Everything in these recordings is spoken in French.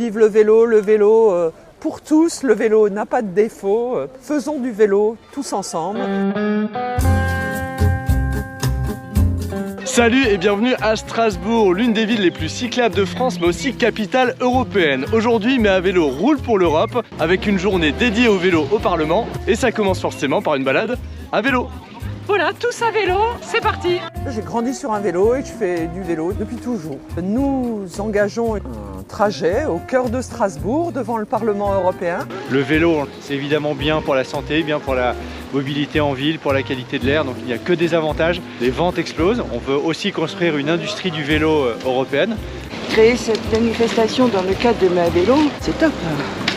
Vive le vélo pour tous, le vélo n'a pas de défaut. Faisons du vélo tous ensemble. Salut et bienvenue à Strasbourg, l'une des villes les plus cyclables de France mais aussi capitale européenne. Aujourd'hui, Mais à vélo roule pour l'Europe avec une journée dédiée au vélo au Parlement et ça commence forcément par une balade à vélo. Voilà, tous à vélo, c'est parti! J'ai grandi sur un vélo et je fais du vélo depuis toujours. Nous engageons un trajet au cœur de Strasbourg devant le Parlement européen. Le vélo, c'est évidemment bien pour la santé, bien pour la mobilité en ville, pour la qualité de l'air, donc il n'y a que des avantages. Les ventes explosent, on veut aussi construire une industrie du vélo européenne. Créer cette manifestation dans le cadre de Mais à vélo, c'est top!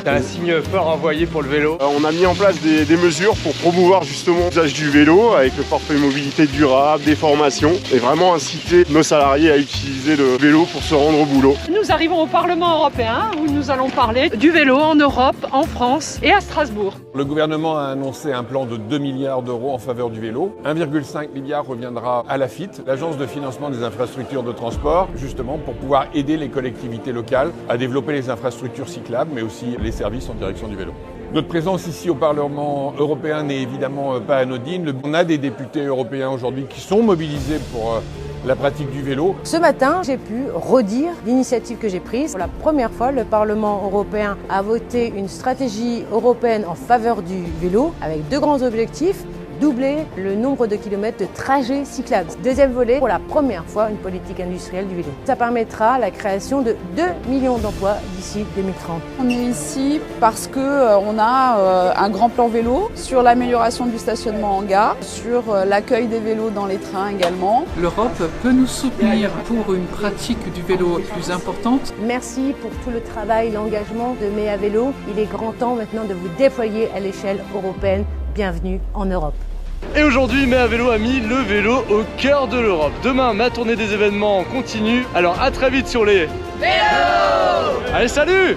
C'est un signe fort envoyé pour le vélo. On a mis en place des mesures pour promouvoir justement l'usage du vélo avec le forfait mobilité durable, des formations et vraiment inciter nos salariés à utiliser le vélo pour se rendre au boulot. Nous arrivons au Parlement européen où nous allons parler du vélo en Europe, en France et à Strasbourg. Le gouvernement a annoncé un plan de 2 milliards d'euros en faveur du vélo. 1,5 milliard reviendra à l'AFIT, l'Agence de financement des infrastructures de transport, justement pour pouvoir aider les collectivités locales à développer les infrastructures cyclables, mais aussi les services en direction du vélo. Notre présence ici au Parlement européen n'est évidemment pas anodine. On a des députés européens aujourd'hui qui sont mobilisés pour la pratique du vélo. Ce matin, j'ai pu redire l'initiative que j'ai prise. Pour la première fois, le Parlement européen a voté une stratégie européenne en faveur du vélo avec deux grands objectifs. Doubler le nombre de kilomètres de trajets cyclables. Deuxième volet, pour la première fois, une politique industrielle du vélo. Ça permettra la création de 2 millions d'emplois d'ici 2030. On est ici parce qu'on a un grand plan vélo sur l'amélioration du stationnement en gare, sur l'accueil des vélos dans les trains également. L'Europe peut nous soutenir pour une pratique du vélo plus importante. Merci pour tout le travail, l'engagement de Mais à vélo. Il est grand temps maintenant de vous déployer à l'échelle européenne. Bienvenue en Europe. Et aujourd'hui, Mais à vélo a mis le vélo au cœur de l'Europe. Demain, ma tournée des événements continue. Alors à très vite sur les vélos. Allez, salut!